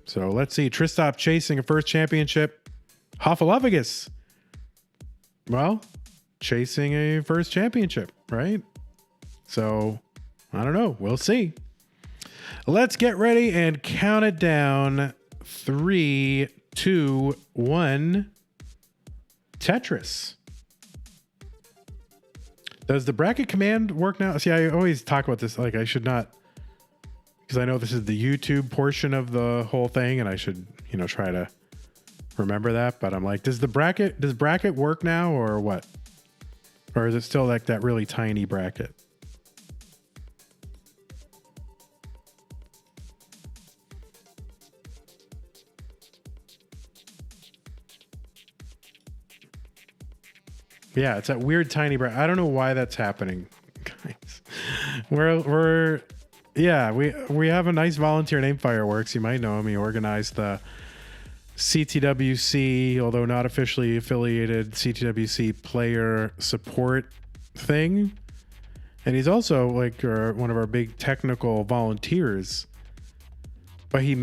So let's see. Tristop chasing a first championship. Huffaluffagus. Well, chasing a first championship, right? So I don't know. We'll see. Let's get ready and count it down. 3, 2, 1. Tetris. Does the bracket command work now? See, I always talk about this. Like, I should not, because I know this is the YouTube portion of the whole thing, and I should, try to remember that. But I'm like, does bracket work now, or what? Or is it still like that really tiny bracket? Yeah, it's that weird tiny bracket. I don't know why that's happening, guys. We have a nice volunteer named Fireworks. You might know him. He organized the CTWC, although not officially affiliated, CTWC player support thing. And he's also like one of our big technical volunteers. But he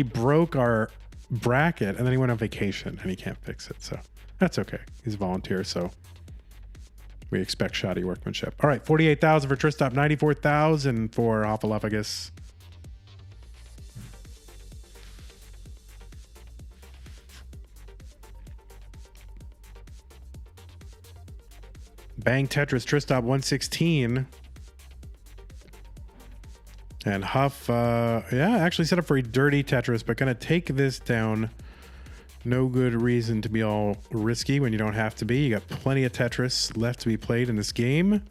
broke our bracket, and then he went on vacation and he can't fix it. So that's okay. He's a volunteer, so we expect shoddy workmanship. All right, 48,000 for Tristop, 94,000 for Huffaluffagus. Bang Tetris, Tristop 116. And Huff, actually set up for a dirty Tetris, but gonna take this down. No good reason to be all risky when you don't have to be. You got plenty of Tetris left to be played in this game.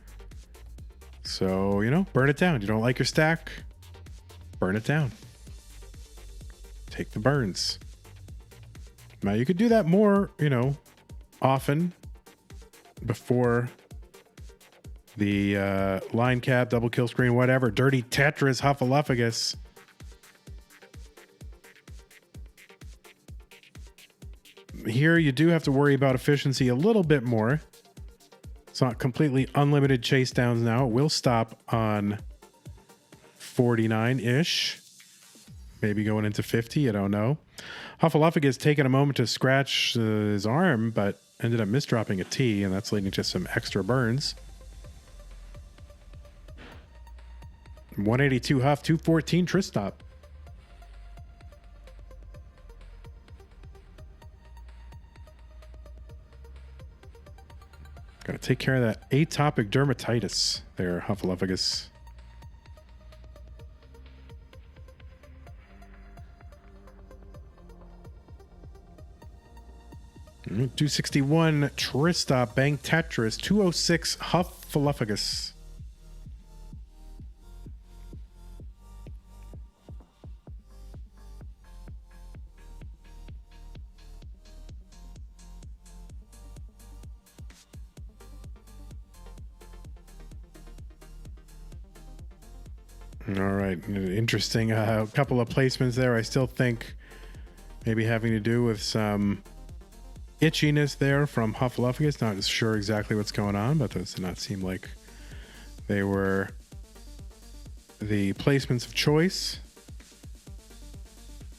So, burn it down. You don't like your stack? Burn it down. Take the burns. Now, you could do that more, often before the line cap, double kill screen, whatever. Dirty Tetris, Huffaluffagus. Here you do have to worry about efficiency a little bit more. It's not completely unlimited chase downs now. It will stop on 49-ish. Maybe going into 50, I don't know. Huffaluffagus taking a moment to scratch his arm, but ended up misdropping a T, and that's leading to some extra burns. 182 Huff, 214 Tristop. Gotta take care of that atopic dermatitis there, Huffaluffagus. Mm, 261 Tristop, Bang Tetris, 206 Huffaluffagus. All right, interesting. A couple of placements there. I still think maybe having to do with some itchiness there from Huffaluffagus. Not sure exactly what's going on, but those did not seem like they were the placements of choice.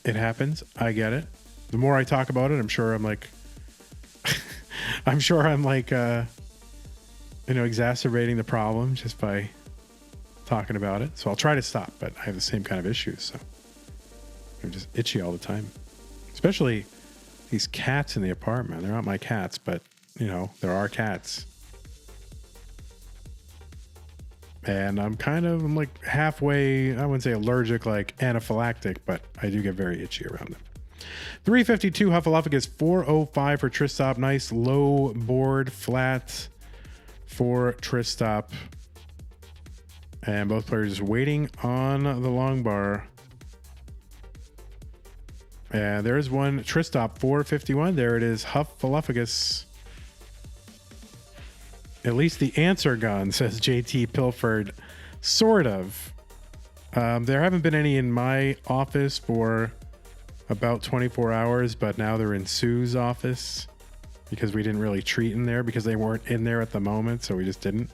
It happens. I get it. The more I talk about it, I'm sure I'm like exacerbating the problem just by talking about it. So I'll try to stop, but I have the same kind of issues. So I'm just itchy all the time, especially these cats in the apartment. They're not my cats, but there are cats. And I'm like halfway, I wouldn't say allergic, like anaphylactic, but I do get very itchy around them. 352 Huffaluffagus, 405 for Tristop. Nice low board flat for Tristop. And both players waiting on the long bar. And there's one Tristop, 451. There it is, Huffaluffagus. At least the answer gun, says JT Pilford. Sort of. There haven't been any in my office for about 24 hours, but now they're in Sue's office because we didn't really treat in there because they weren't in there at the moment, so we just didn't.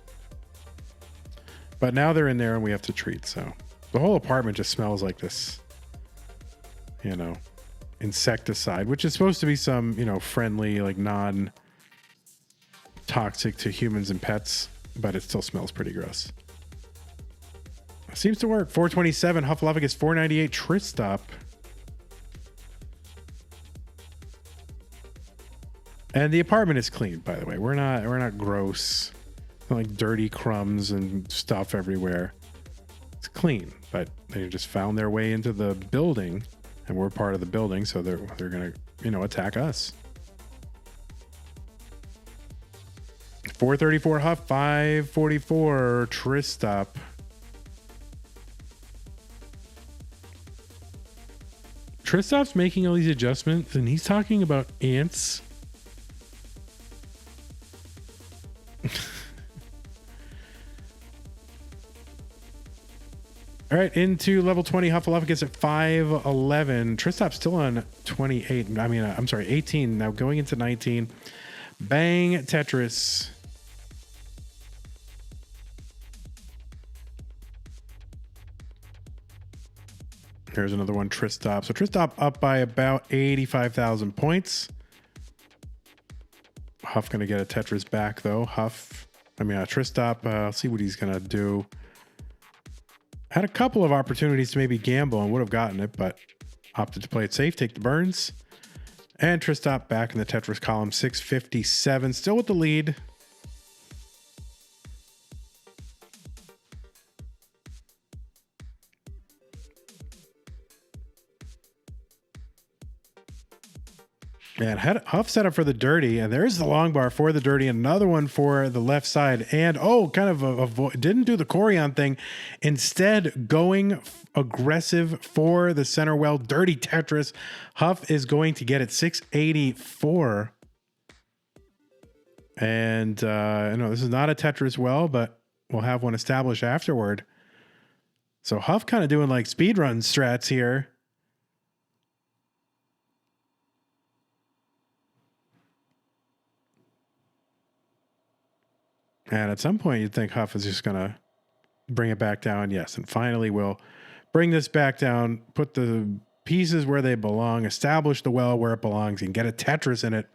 But now they're in there and we have to treat, so the whole apartment just smells like this you know, insecticide, which is supposed to be some, you know, friendly, like non-toxic to humans and pets, but it still smells pretty gross. Seems to work. 427 Hufflepuffus, 498 Tristop. And the apartment is clean, by the way. We're not gross. Not like dirty crumbs and stuff everywhere. It's clean, but they just found their way into the building, and we're part of the building, so they're gonna, you know, attack us. 434 Huff, 544 Tristop. Tristop's making all these adjustments, and he's talking about ants. All right, into level 20. Hufflepuff gets at 511. Tristop's still on 28. I mean, I'm sorry, 18. Now going into 19. Bang Tetris. There's another one, Tristop. So Tristop up by about 85,000 points. Huff gonna get a Tetris back though. Tristop. I'll see what he's gonna do. Had a couple of opportunities to maybe gamble and would have gotten it, but opted to play it safe, take the burns. And Tristop back in the Tetris column, 657, still with the lead. Man, Huff set up for the dirty, and there's the long bar for the dirty, another one for the left side, and didn't do the Corian thing, instead going aggressive for the center well. Dirty Tetris. Huff is going to get it 684. And no, this is not a Tetris well, but we'll have one established afterward. So Huff kind of doing like speedrun strats here. And at some point, you'd think Huff is just going to bring it back down. Yes, and finally we'll bring this back down, put the pieces where they belong, establish the well where it belongs, and get a Tetris in it.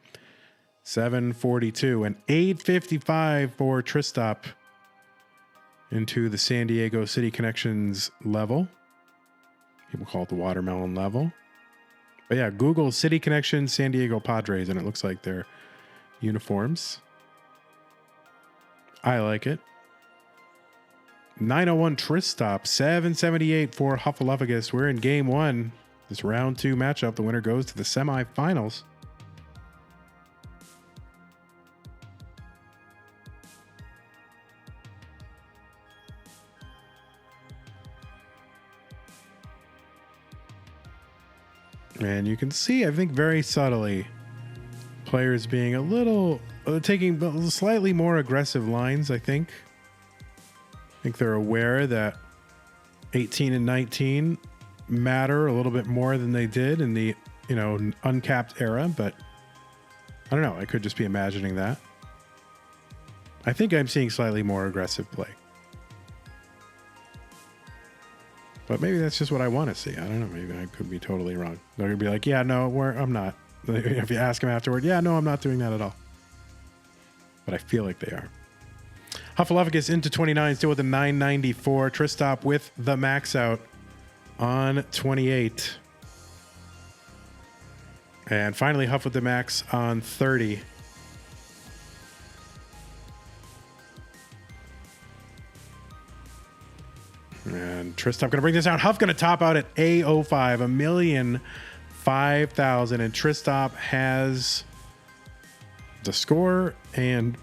742 and 855 for Tristop into the San Diego City Connections level. People call it the watermelon level. But yeah, Google City Connections, San Diego Padres, and it looks like their uniforms. I like it. 901 Tristop, 778 for Hufflepuffus. We're in game one. This round two matchup. The winner goes to the semifinals. And you can see, I think very subtly, players being a little... taking slightly more aggressive lines, I think. I think they're aware that 18 and 19 matter a little bit more than they did in the, uncapped era, but I don't know. I could just be imagining that. I think I'm seeing slightly more aggressive play. But maybe that's just what I want to see. I don't know. Maybe I could be totally wrong. They're going to be like, yeah, no, I'm not. If you ask them afterward, yeah, no, I'm not doing that at all. But I feel like they are. Hufflepuffus into 29, still with a 994. Tristop with the max out on 28. And finally, Huff with the max on 30. And Tristop going to bring this out. Huff going to top out at A05, 1,005,000. And Tristop has the score and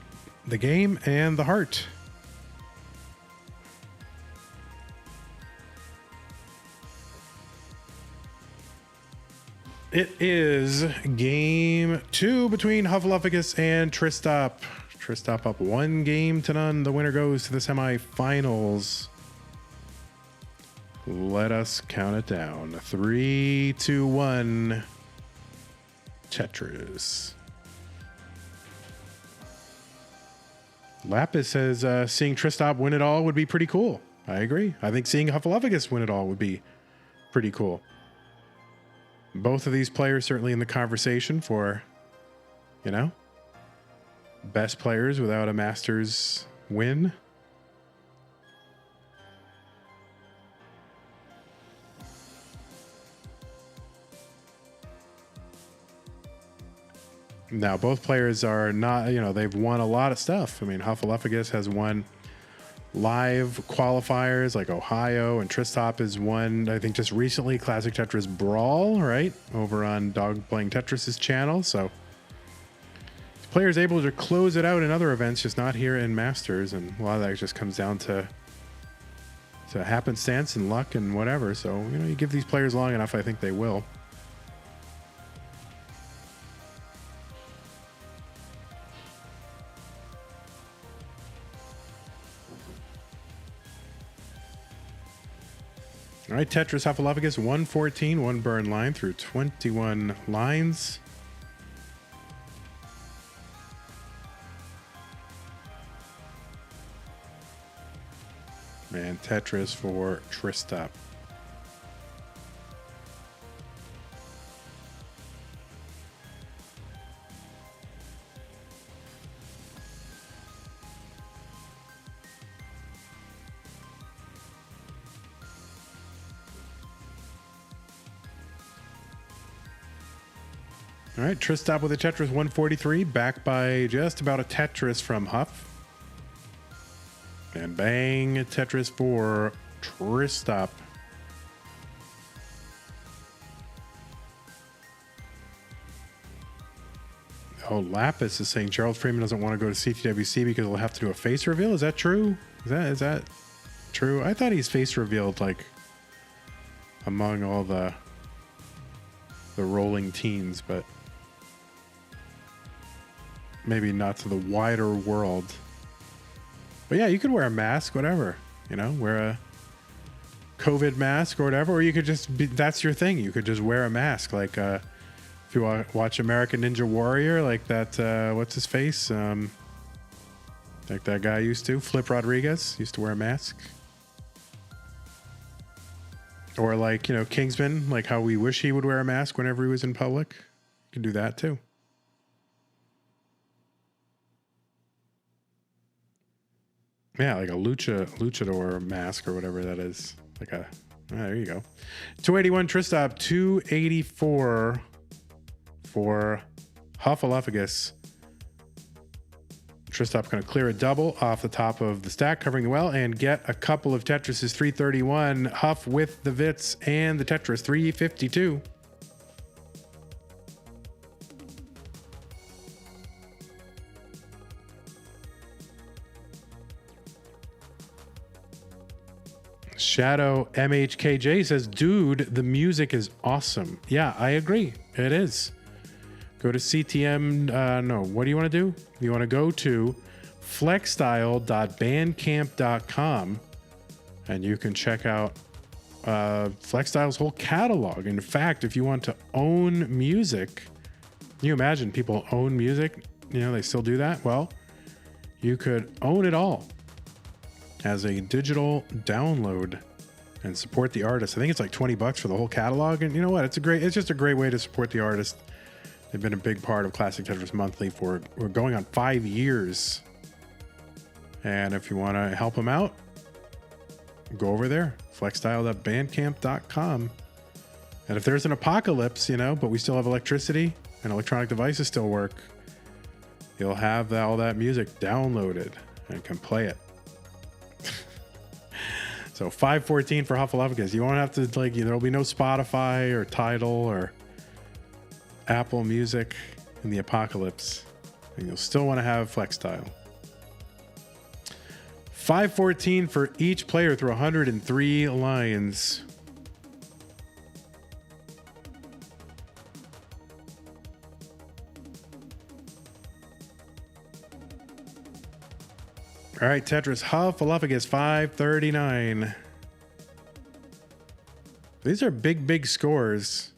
the game and the heart. It is game two between Hufflepuffus and Tristop. Tristop up 1-0. The winner goes to the semifinals. Let us count it down. 3, 2, 1. Tetris. Lapis says seeing Tristop win it all would be pretty cool. I agree. I think seeing Hufflepuffus win it all would be pretty cool. Both of these players certainly in the conversation for, you know, best players without a Masters win. Now, both players are not, you know, they've won a lot of stuff. I mean, Huffaluffagus has won live qualifiers like Ohio, and Tristop has won, I think, just recently Classic Tetris Brawl, right? Over on Dog Playing Tetris' channel. So, the player's able to close it out in other events, just not here in Masters. And a lot of that just comes down to happenstance and luck and whatever. So, you know, you give these players long enough, I think they will. All right, Tetris Huffaluffagus, 114, one burn line through 21 lines. And Tetris for Tristop. All right, Tristop with a Tetris 143, backed by just about a Tetris from Huff. And bang, Tetris for Tristop. Oh, Lapis is saying Gerald Freeman doesn't want to go to CTWC because he'll have to do a face reveal. Is that true? Is that true? I thought he's face revealed like among all the rolling teens, but maybe not to the wider world. But yeah, you could wear a mask, whatever, you know, wear a COVID mask or whatever, or you could just be, that's your thing. You could just wear a mask. Like, if you watch American Ninja Warrior, like that, what's his face? Like that guy used to, Flip Rodriguez used to wear a mask. Or like, you know, Kingsman, like how we wish he would wear a mask whenever he was in public. You can do that too. Yeah, like a luchador mask or whatever that is. Like a, there you go. 281 Tristop, 284 for Huffaluffagus. Tristop going to clear a double off the top of the stack, covering the well, and get a couple of Tetrises. 331. Huff with the Vits and the Tetris, 352. Shadow MHKJ says, dude, the music is awesome. Yeah, I agree. It is. Go to CTM. No, what do you want to do? You want to go to flexstyle.bandcamp.com and you can check out Flexstyle's whole catalog. In fact, if you want to own music, can you imagine people own music? You know, they still do that. Well, you could own it all as a digital download and support the artist. I think it's like $20 for the whole catalog. And you know what? It's just a great way to support the artist. They've been a big part of Classic Tetris Monthly we're going on 5 years. And if you want to help them out, go over there, flexstyle.bandcamp.com. And if there's an apocalypse, you know, but we still have electricity and electronic devices still work, you'll have all that music downloaded and can play it. So 514 for Huffaluffagus. You won't have to, like, there'll be no Spotify or Tidal or Apple Music in the apocalypse. And you'll still want to have Flexstyle. 514 for each player through 103 lines. All right, Tetris Huffaluffagus 539. These are big scores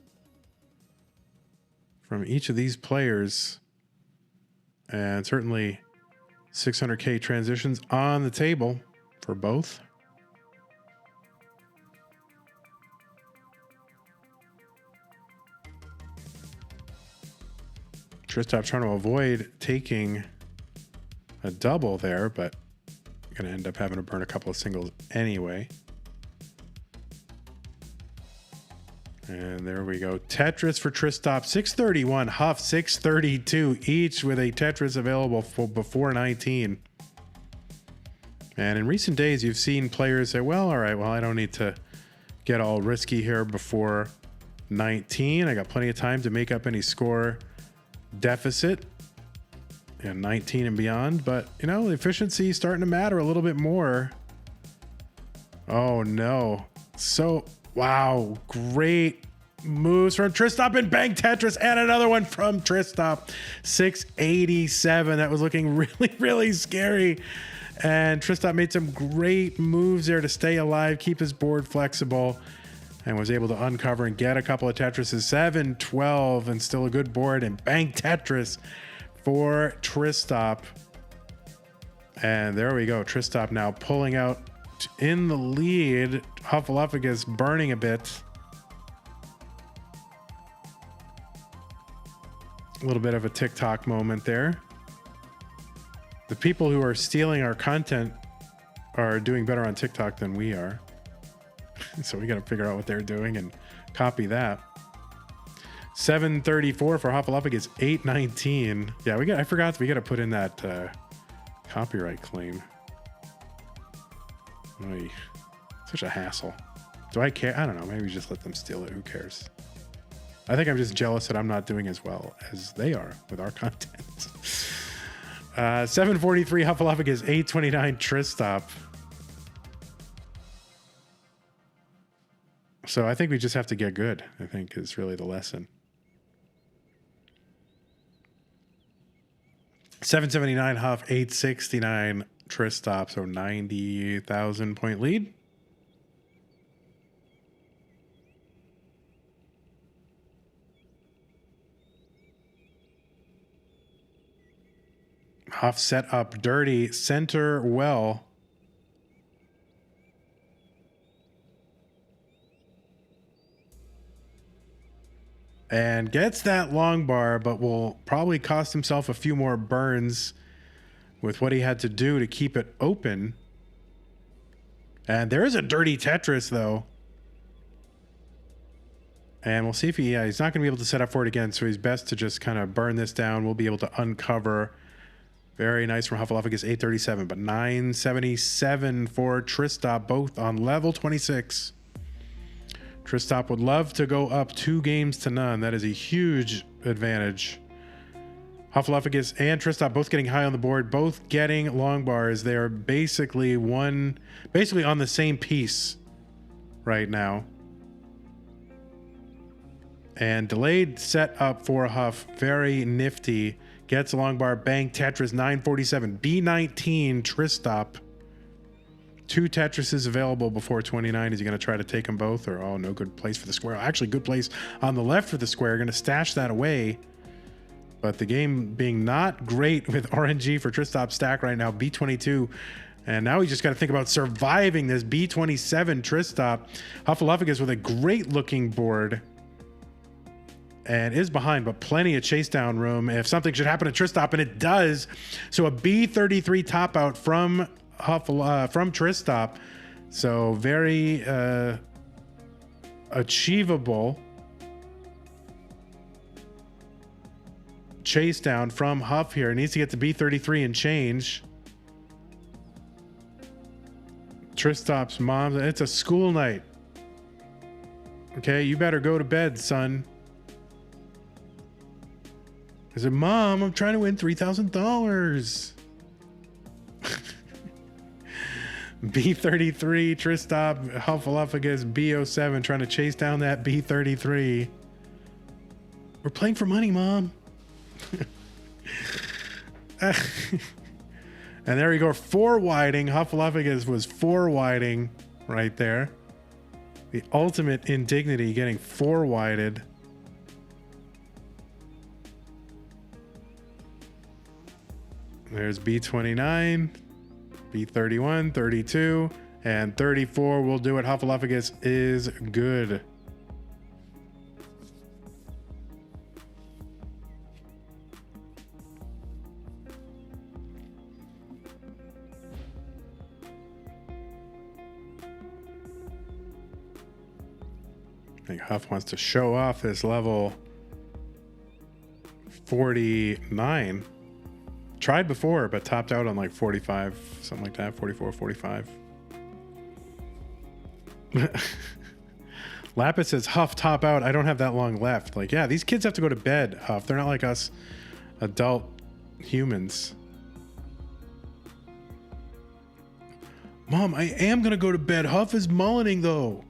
from each of these players. And certainly 600K transitions on the table for both. Tristop trying to avoid taking a double there, but going to end up having to burn a couple of singles anyway. And there we go. Tetris for Tristop, 631. Huff, 632 each with a Tetris available for before 19. And in recent days, you've seen players say, well, all right, well, I don't need to get all risky here before 19. I got plenty of time to make up any score deficit in 19 and beyond. But, you know, the efficiency is starting to matter a little bit more. Oh, no. So... wow, great moves from Tristop and bang Tetris, and another one from Tristop. 687. That was looking really, really scary. And Tristop made some great moves there to stay alive, keep his board flexible, and was able to uncover and get a couple of Tetrises. 712 and still a good board, and bang Tetris for Tristop. And there we go. Tristop now pulling out in the lead. Huffaluffagus burning a bit. A little bit of a TikTok moment there. The people who are stealing our content are doing better on TikTok than we are. So we got to figure out what they're doing and copy that. 734 for Huffaluffagus, 819. Yeah, I forgot we got to put in that copyright claim. Oy. Such a hassle. Do I care? I don't know. Maybe just let them steal it. Who cares? I think I'm just jealous that I'm not doing as well as they are with our content. 743 Huffaluffagus, 829 Tristop. So I think we just have to get good, I think is really the lesson. 779 Huff, 869 Tristop. So 90,000 point lead. Huff set up dirty center well. And gets that long bar, but will probably cost himself a few more burns with what he had to do to keep it open. And there is a dirty Tetris, though. And we'll see if he's not going to be able to set up for it again, so he's best to just kind of burn this down. We'll be able to uncover. Very nice from Huffaluffagus, 837, but 977 for Tristop, both on level 26. Tristop would love to go up 2 games to none. That is a huge advantage. Huffaluffagus and Tristop both getting high on the board, both getting long bars. They are basically on the same piece right now. And delayed set up for Huff, very nifty. Gets a long bar, bang, Tetris, 947. B19, Tristop. 2 Tetrises available before 29. Is he going to try to take them both? Or, oh, no good place for the square. Actually, good place on the left for the square. Going to stash that away. But the game being not great with RNG for Tristop's stack right now. B22. And now we just got to think about surviving this B27 Tristop. Huffaluffagus with a great looking board. And is behind, but plenty of chase down room if something should happen to Tristop, and it does. So a B33 top out from from Tristop. So very achievable chase down from Huff here. Needs to get to B33 and change. Tristop's mom, it's a school night. Okay, you better go to bed, son. I said, Mom, I'm trying to win $3,000. B33, Tristop, Huffaluffagus, B07, trying to chase down that B33. We're playing for money, Mom. And there we go, 4-widing. Huffaluffagus was 4-widing right there. The ultimate indignity, getting 4-wided. There's B29, B31, 32, and 34 will do it. Huffaluffagus is good. I think Huff wants to show off his level 49. Tried before, but topped out on like 45, something like that, 44, 45. Lapis says, Huff, top out. I don't have that long left. Like, yeah, these kids have to go to bed, Huff. They're not like us adult humans. Mom, I am going to go to bed. Huff is mullening, though.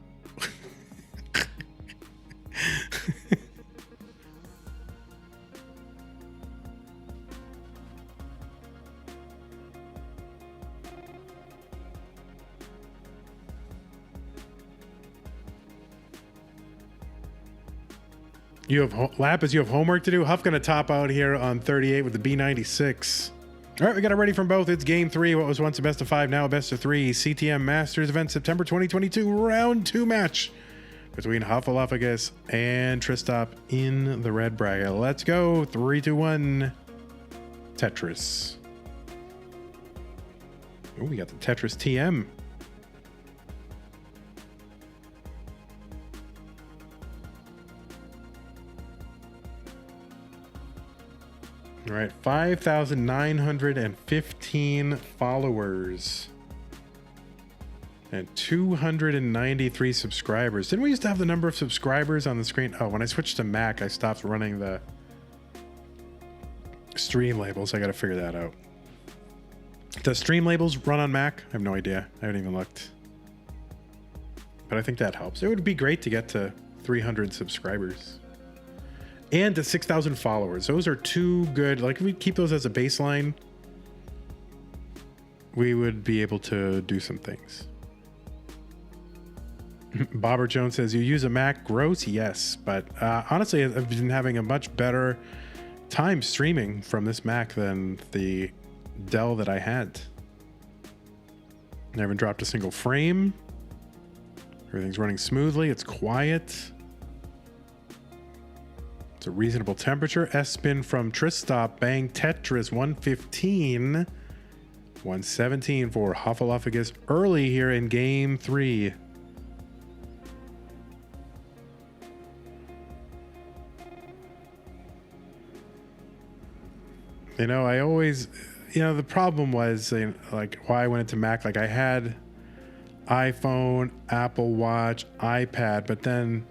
You have Lapis, you have homework to do. Huff gonna top out here on 38 with the B96. All right, we got it ready from both. It's game 3. What was once a best of 5, now a best of 3. CTM Masters event September 2022 round 2 match between Huffaluffagus and Tristop in the red bracket. Let's go. 3, 2, 1. Tetris. Oh, we got the Tetris TM. All right, 5,915 followers and 293 subscribers. Didn't we used to have the number of subscribers on the screen? Oh, when I switched to Mac, I stopped running the stream labels. I got to figure that out. Does stream labels run on Mac? I have no idea. I haven't even looked. But I think that helps. It would be great to get to 300 subscribers. And to 6,000 followers. Those are 2 good. Like, if we keep those as a baseline, we would be able to do some things. Bobber Jones says, you use a Mac? Gross? Yes. But honestly, I've been having a much better time streaming from this Mac than the Dell that I had. I haven't dropped a single frame. Everything's running smoothly. It's quiet. A reasonable temperature. S-spin from Tristop. Bang Tetris 115. 117 for Huffaluffagus early here in game 3. You know, I always, the problem was like why I went into Mac. Like, I had iPhone, Apple Watch, iPad, but then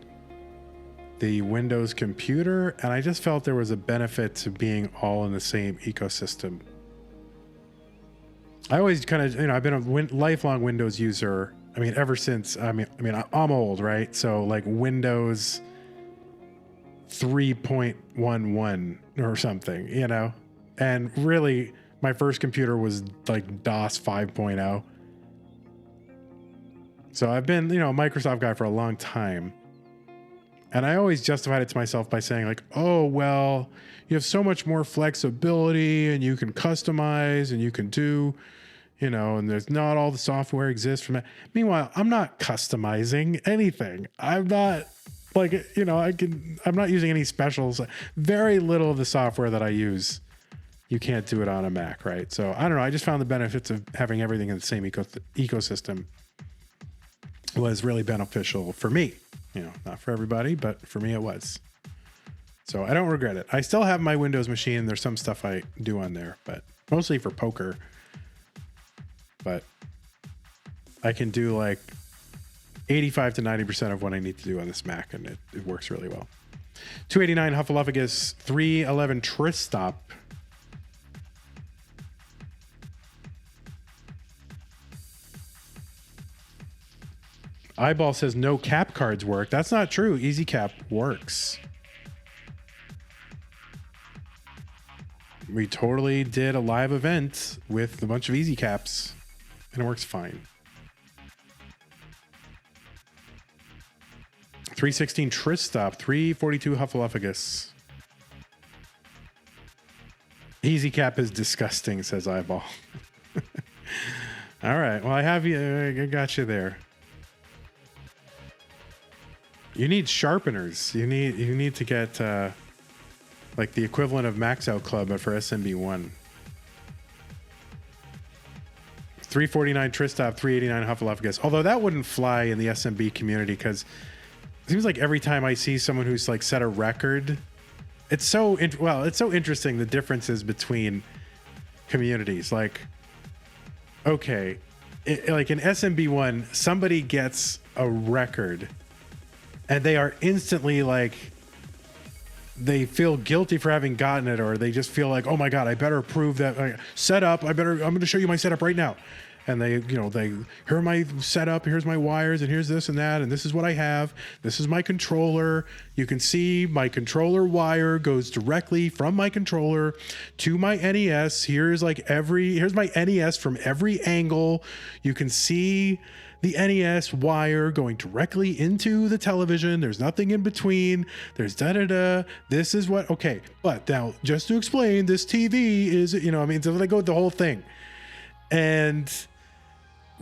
the Windows computer, and I just felt there was a benefit to being all in the same ecosystem. I always kind of, I've been a lifelong Windows user. I mean, ever since, I'm old, right? So like Windows 3.11 or something, and really my first computer was like DOS 5.0. So I've been, a Microsoft guy for a long time. And I always justified it to myself by saying like, oh, well, you have so much more flexibility and you can customize and you can do, and there's not all the software exists from that. Meanwhile, I'm not customizing anything. I'm not like, I'm not using any specials. Very little of the software that I use, you can't do it on a Mac, right? So I don't know. I just found the benefits of having everything in the same ecosystem was really beneficial for me. Not for everybody, but for me it was. So I don't regret it. I still have my Windows machine. There's some stuff I do on there, but mostly for poker. But I can do like 85 to 90% of what I need to do on this Mac, and it works really well. 289 Huffaluffagus, 311 Tristop. Eyeball says no cap cards work. That's not true. Easy Cap works. We totally did a live event with a bunch of Easy Caps, and it works fine. 316 Tristop, 342 Huffaluffagus. Easy Cap is disgusting, says Eyeball. All right. Well, I have you. I got you there. You need sharpeners. You need to get like the equivalent of Max Out Club, but for SMB1. 349 Tristop, 389 Huffaluffagus. Although that wouldn't fly in the SMB community because seems like every time I see someone who's like set a record, it's so interesting the differences between communities. Like, okay, like in SMB1, somebody gets a record and they are instantly like, they feel guilty for having gotten it, or they just feel like, oh my God, I better prove that setup. I'm going to show you my setup right now. And here my setup, here's my wires, and here's this and that, and this is what I have. This is my controller. You can see my controller wire goes directly from my controller to my NES. Here's my NES from every angle. You can see the NES wire going directly into the television. There's nothing in between. There's da-da-da. This is what, okay. But now, just to explain, this TV is, so they go with the whole thing. And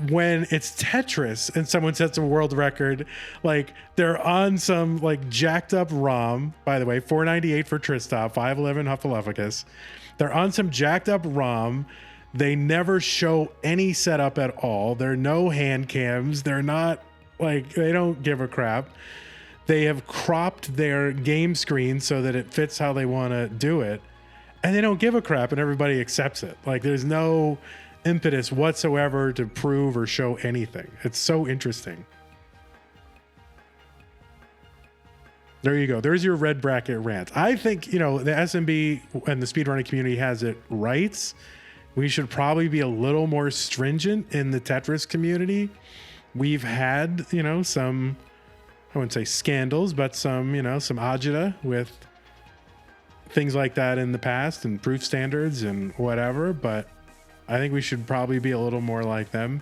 when it's Tetris and someone sets a world record, like they're on some like jacked up ROM, by the way, 498 for Tristop, 511 Huffaluffagus. They're on some jacked up ROM. They never show any setup at all. There are no hand cams. They're not like, they don't give a crap. They have cropped their game screen so that it fits how they want to do it. And they don't give a crap, and everybody accepts it. Like, there's no impetus whatsoever to prove or show anything. It's so interesting. There you go. There's your red bracket rant. I think, the SMB and the speedrunning community has it right. We should probably be a little more stringent in the Tetris community. We've had, some, I wouldn't say scandals, but some agita with things like that in the past and proof standards and whatever. But I think we should probably be a little more like them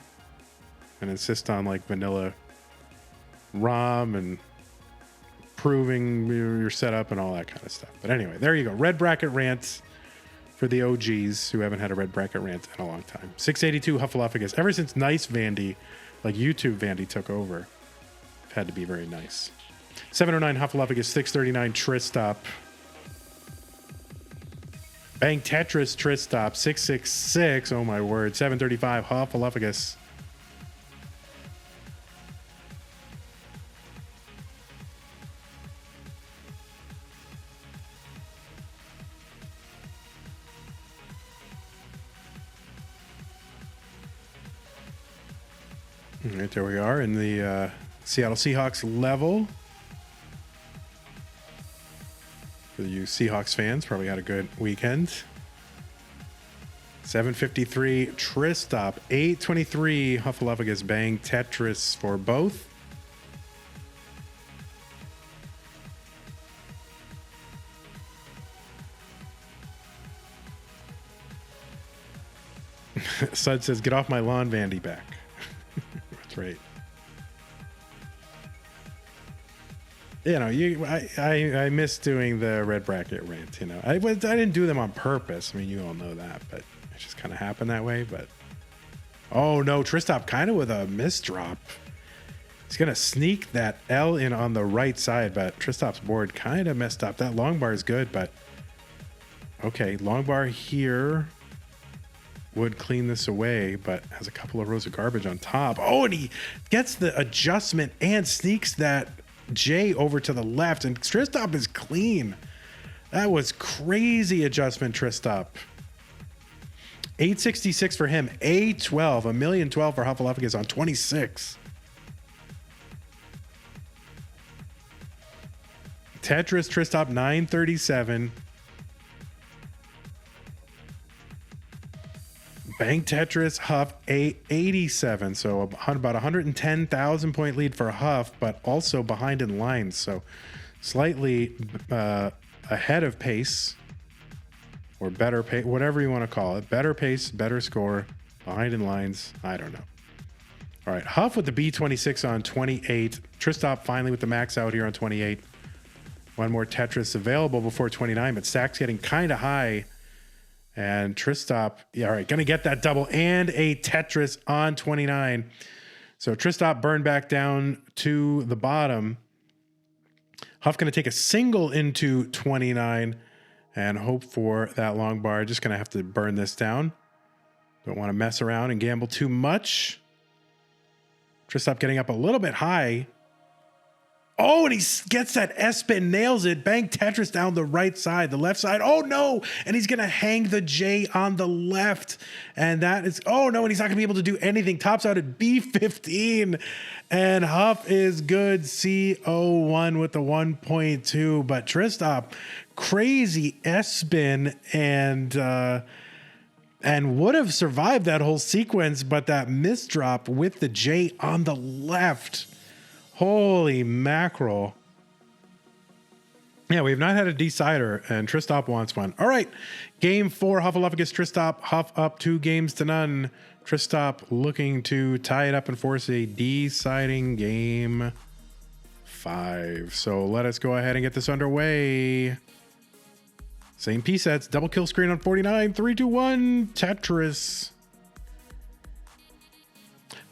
and insist on like vanilla ROM and proving your setup and all that kind of stuff. But anyway, there you go. Red bracket rants for the OGs who haven't had a red bracket rant in a long time. 682 Huffaluffagus. Ever since Nice Vandy, like YouTube Vandy took over, had to be very nice. 709 Huffaluffagus. 639 Tristop. Bang Tetris Tristop. 666. Oh my word. 735 Huffaluffagus. All right, there we are in the Seattle Seahawks level. For you Seahawks fans, probably had a good weekend. 753 Tristop, 823 Huffaluffagus. Bang Tetris for both. Sud says, "Get off my lawn, Vandy back." That's right. I miss doing the red bracket rant. I didn't do them on purpose. I mean, you all know that, but it just kind of happened that way. But oh no, Tristop kind of with a misdrop. He's gonna sneak that L in on the right side, but Tristop's board kind of messed up. That long bar is good, but okay, long bar here would clean this away, but has a couple of rows of garbage on top. Oh, and he gets the adjustment and sneaks that J over to the left, and Tristop is clean. That was crazy adjustment, Tristop. 866 for him. A12, $1,012,000 for Huffaluffagus on 26. Tetris Tristop 937. Bang Tetris Huff 887. So about 110,000 point lead for Huff, but also behind in lines. So slightly ahead of pace, or better pace, whatever you want to call it. Better pace, better score, behind in lines. I don't know. All right, Huff with the B26 on 28. Tristop finally with the max out here on 28. One more Tetris available before 29, but stack's getting kind of high. And Tristop, yeah, all right, going to get that double and a Tetris on 29. So Tristop burned back down to the bottom. Huff going to take a single into 29 and hope for that long bar. Just going to have to burn this down. Don't want to mess around and gamble too much. Tristop getting up a little bit high. Oh, and he gets that S-spin, nails it. Bang Tetris down the right side, the left side. Oh, no. And he's going to hang the J on the left. And that is, oh, no. And he's not going to be able to do anything. Tops out at B15. And Huff is good. C01 with the 1.2. But Tristop, crazy S-spin and would have survived that whole sequence. But that misdrop with the J on the left. Holy mackerel. Yeah, we have not had a decider, and Tristop wants one. All right, game 4, Huffaluffagus Tristop. Huff up 2-0. Tristop looking to tie it up and force a deciding game 5. So let us go ahead and get this underway. Same P sets, double kill screen on 49. 3, 2, 1, Tetris.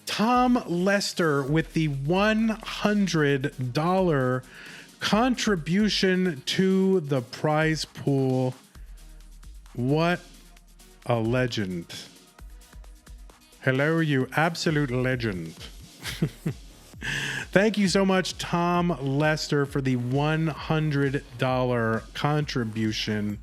Tom Lester with the $100 contribution to the prize pool. What a legend. Hello, you absolute legend. Thank you so much, Tom Lester, for the $100 contribution.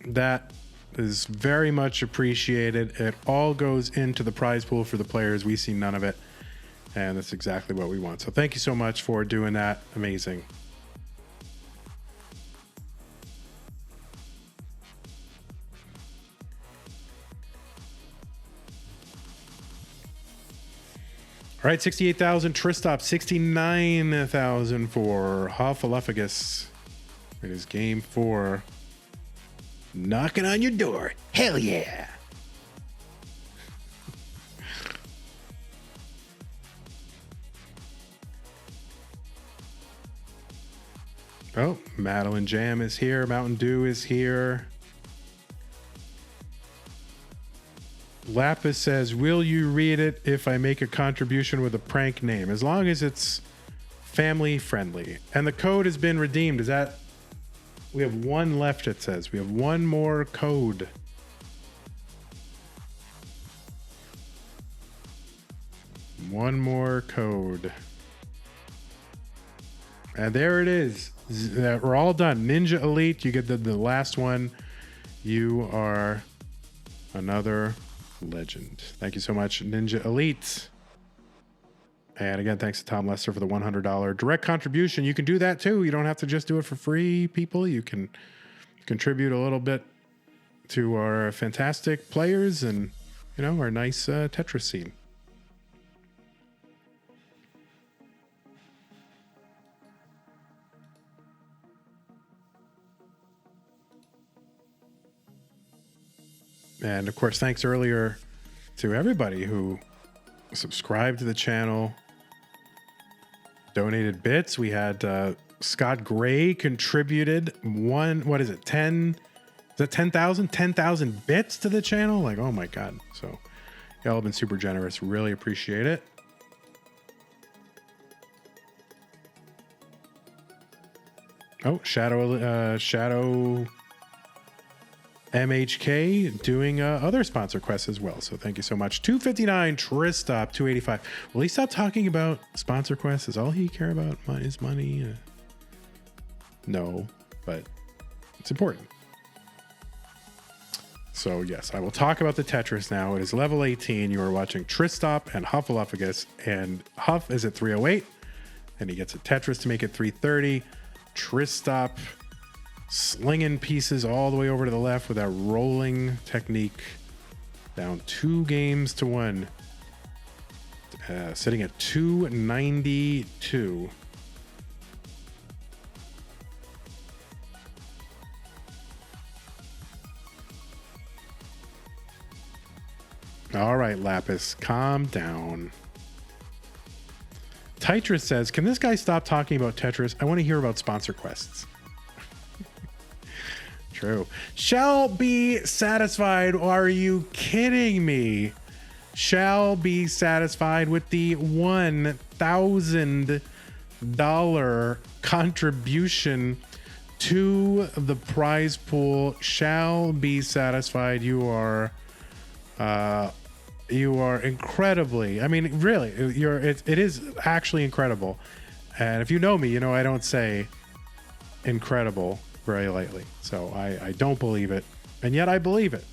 That is very much appreciated. It all goes into the prize pool for the players. We see none of it, and that's exactly what we want. So thank you so much for doing that. Amazing. All right, 68,000 Tristop, 69,000 for Huffaluffagus. It is game 4. Knocking on your door. Hell yeah. Oh, Madeline Jam is here. Mountain Dew is here. Lapis says, will you read it if I make a contribution with a prank name? As long as it's family friendly. And the code has been redeemed. Is that... We have one left, it says. We have one more code. One more code. And there it is. We're all done. Ninja Elite, you get the last one. You are another legend. Thank you so much, Ninja Elite. And again, thanks to Tom Lester for the $100 direct contribution. You can do that too. You don't have to just do it for free, people. You can contribute a little bit to our fantastic players and, you know, our nice Tetris scene. And of course, thanks earlier to everybody who subscribed to the channel, donated bits. We had Scott Gray contributed 10, is that 10,000? 10,000 bits to the channel? Like, oh my God. So y'all have been super generous. Really appreciate it. Oh, Shadow MHK doing other sponsor quests as well. So thank you so much. 259 Tristop, 285. Will he stop talking about sponsor quests? Is all he care about is money? No, but it's important. So yes, I will talk about the Tetris now. It is level 18. You are watching Tristop and Huffaluffagus, and Huff is at 308, and he gets a Tetris to make it 330. Tristop slinging pieces all the way over to the left with that rolling technique. Down 2-1. Sitting at 292. All right, Lapis, calm down. Tetris says, can this guy stop talking about Tetris? I want to hear about sponsor quests. True. Shall be satisfied. Are you kidding me? Shall be satisfied with the $1,000 contribution to the prize pool. Shall be satisfied. You are incredibly, I mean, really, it is actually incredible. And if you know me, you know I don't say incredible very lightly. So I don't believe it. And yet I believe it.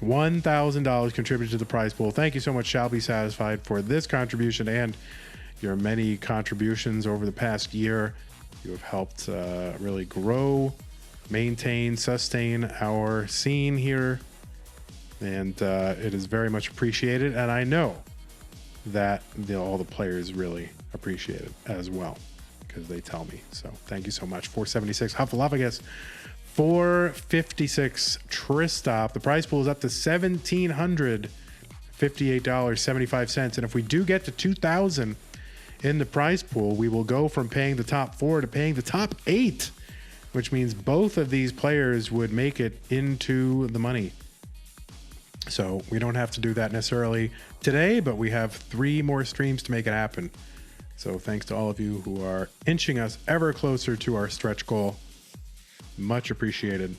$1,000 contributed to the prize pool. Thank you so much, Shall Be Satisfied, for this contribution and your many contributions over the past year. You have helped really grow, maintain, sustain our scene here. And it is very much appreciated. And I know that all the players really appreciate it as well, because they tell me. So thank you so much. 476 Huffalophagus. 456 Tristop. The prize pool is up to $1,758.75. And if we do get to 2,000 in the prize pool, we will go from paying the top 4 to paying the top 8, which means both of these players would make it into the money. So we don't have to do that necessarily today, but we have 3 more streams to make it happen. So thanks to all of you who are inching us ever closer to our stretch goal. Much appreciated.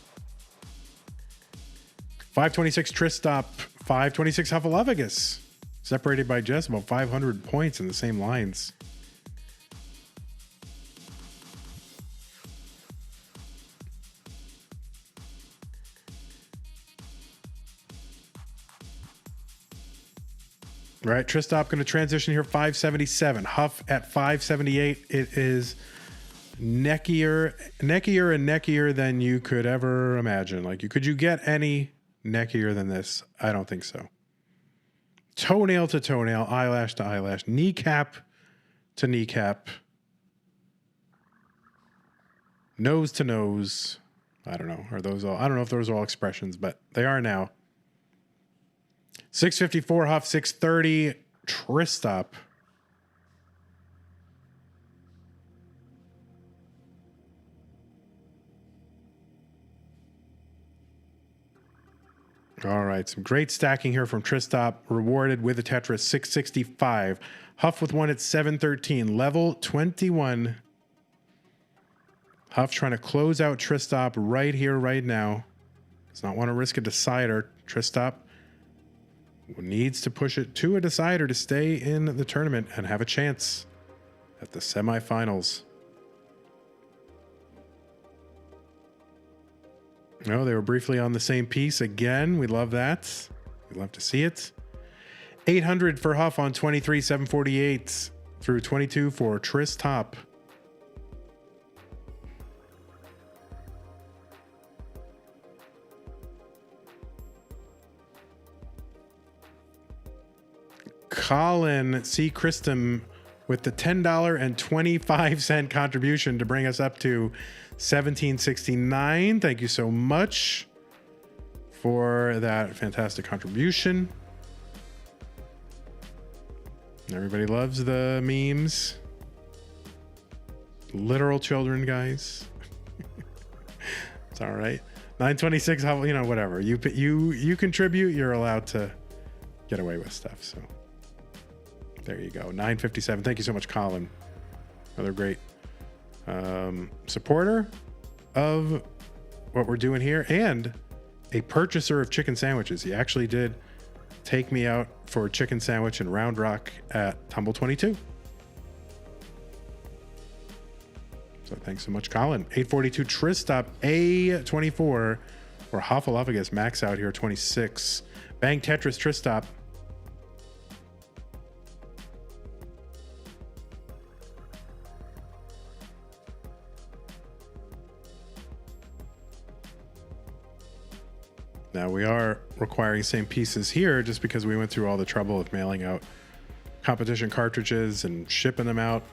526 Tristop, 526 Huffalophagus. Separated by just about 500 points in the same lines. All right, Tristop going to transition here, 577. Huff at 578. It is neckier and neckier than you could ever imagine. Like, could you get any neckier than this? I don't think so. Toenail to toenail, eyelash to eyelash, kneecap to kneecap, nose to nose. I don't know. Are those all? I don't know if those are all expressions, but they are now. 654 Huff, 630 Tristop. All right, some great stacking here from Tristop, rewarded with a Tetris. 665. Huff with one at 713. Level 21. Huff trying to close out Tristop right here, right now. Does not want to risk a decider. Tristop needs to push it to a decider to stay in the tournament and have a chance at the semifinals. No, they were briefly on the same piece again. We love that. We love to see it. 800 for Huff on 23, 748 through 22 for Tristop. Colin C. Christum with the $10.25 contribution to bring us up to 1769. Thank you so much for that fantastic contribution. Everybody loves the memes. Literal children, guys. It's all right. 926, whatever. You contribute, you're allowed to get away with stuff. So there you go. 957. Thank you so much, Colin. Another great supporter of what we're doing here and a purchaser of chicken sandwiches. He actually did take me out for a chicken sandwich in Round Rock at Tumble 22. So thanks so much, Colin. 842 Tristop, A24 for Huffalophagus. Max out here, 26. Bang Tetris Tristop. Now we are requiring same pieces here just because we went through all the trouble of mailing out competition cartridges and shipping them out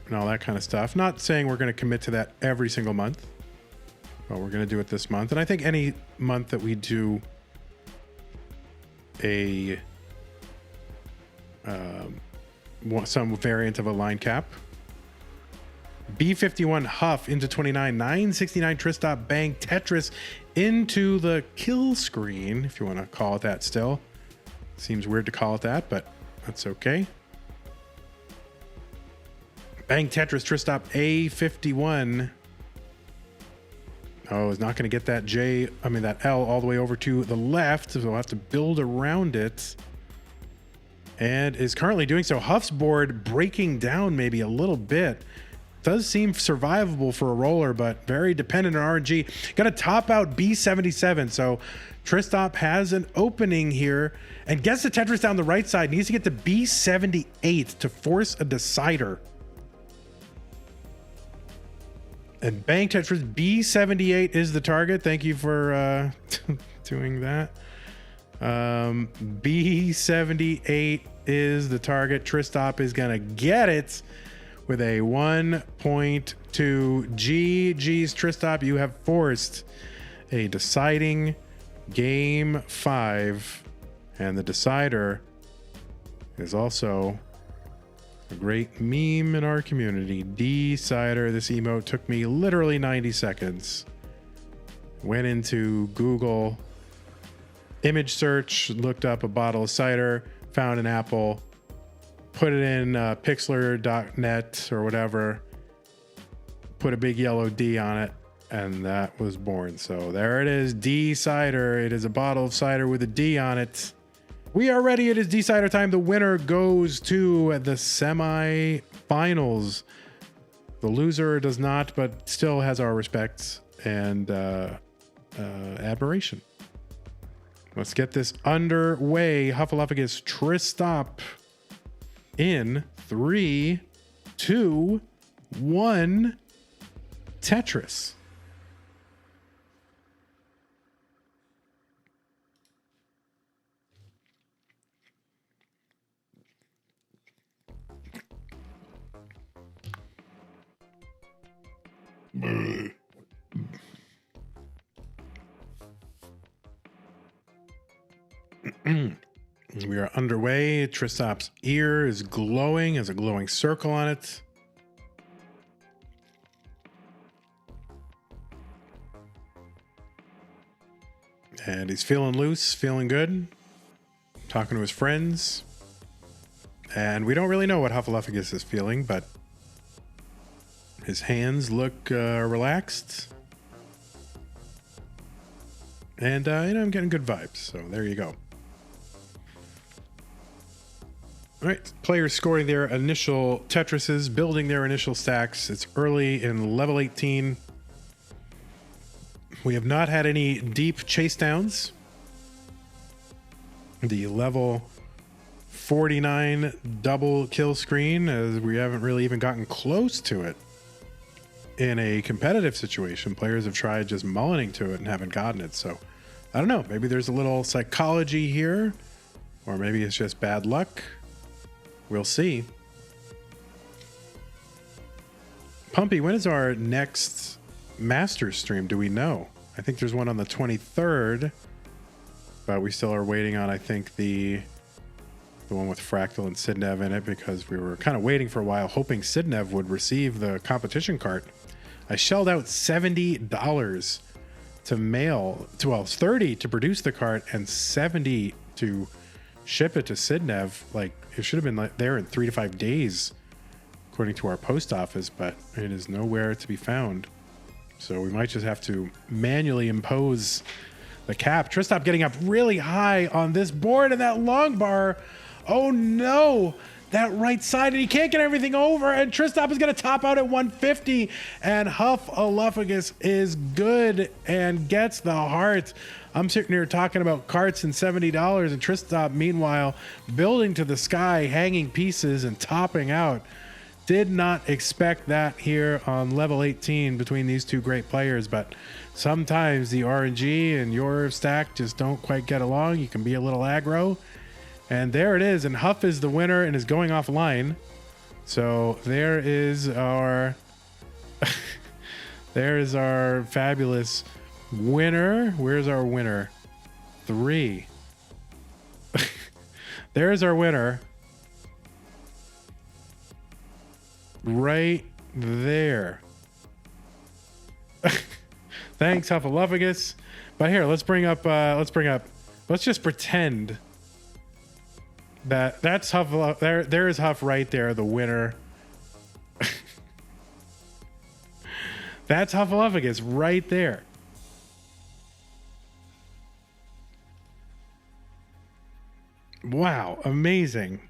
and all that kind of stuff. Not saying we're going to commit to that every single month, but we're going to do it this month. And I think any month that we do some variant of a line cap. B51 Huff into 29, 969 Tristop, Bang Tetris into the kill screen, if you want to call it that still. Seems weird to call it that, but that's okay. Bang Tetris Tristop, A51. Oh, is not going to get that that L all the way over to the left, so we'll have to build around it. and is currently doing so. Huff's board breaking down maybe a little bit. Does seem survivable for a roller, but very dependent on RNG. Got to top out B77, so Tristop has an opening here and gets the Tetris down the right side. Needs to get to B78 to force a decider. And bang, Tetris, B78 is the target. Thank you for doing that. B78 is the target. Tristop is going to get it with a 1.2 GG's. Tristop, you have forced a deciding game 5. And the decider is also a great meme in our community. Decider. This emote took me literally 90 seconds. Went into Google image search, looked up a bottle of cider, found an apple, put it in pixlr.net or whatever, put a big yellow D on it, and that was born. So there it is, D cider. It is a bottle of cider with a D on it. We are ready. It is decider time. The winner goes to the semi-finals. The loser does not, but still has our respects and admiration. Let's get this underway. Huffaluffagus Tristop in 3, 2, 1. Tetris. We are underway. Tristop's ear is glowing, has a glowing circle on it. And he's feeling loose, feeling good, talking to his friends. And we don't really know what Huffaluffagus is feeling, but his hands look relaxed. And, I'm getting good vibes. So there you go. All right, players scoring their initial Tetrises, building their initial stacks. It's early in level 18. We have not had any deep chasedowns. The level 49 double kill screen, as we haven't really even gotten close to it. In a competitive situation, players have tried just mullining to it and haven't gotten it. So I don't know, maybe there's a little psychology here, or maybe it's just bad luck. We'll see. Pumpy, when is our next Masters stream? Do we know? I think there's one on the 23rd, but we still are waiting on, I think, the one with Fractal and Sidnev in it, because we were kind of waiting for a while, hoping Sidnev would receive the competition cart. I shelled out $70 to mail, well, it's $30 to produce the cart and $70 to ship it to Sidnev. Like, it should have been there in 3 to 5 days, according to our post office, but it is nowhere to be found. So we might just have to manually impose the cap. Tristop getting up really high on this board, and that long bar. Oh no, that right side, and he can't get everything over, and Tristop is going to top out at 150, and Huffaluffagus is good and gets the heart. I'm sitting here talking about carts and $70, and Tristop, meanwhile, building to the sky, hanging pieces and topping out. Did not expect that here on level 18 between these two great players, but sometimes the RNG and your stack just don't quite get along. You can be a little aggro. And there it is, and Huff is the winner and is going offline. So there is our there is our fabulous winner. Where's our winner? 3. There's our winner. Right there. Thanks, Huffaluffagus. But here, let's just pretend that's Huff. There is Huff right there, the winner. That's Huffaluffagus right there. Wow, amazing.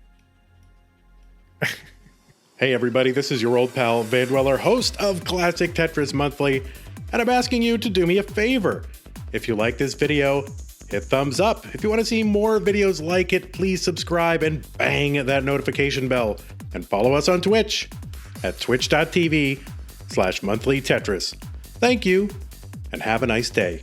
Hey everybody, this is your old pal Vandweller, host of Classic Tetris Monthly, and I'm asking you to do me a favor. If you like this video, hit thumbs up. If you want to see more videos like it, please subscribe and bang that notification bell. And follow us on Twitch at twitch.tv/monthlytetris. Thank you, and have a nice day.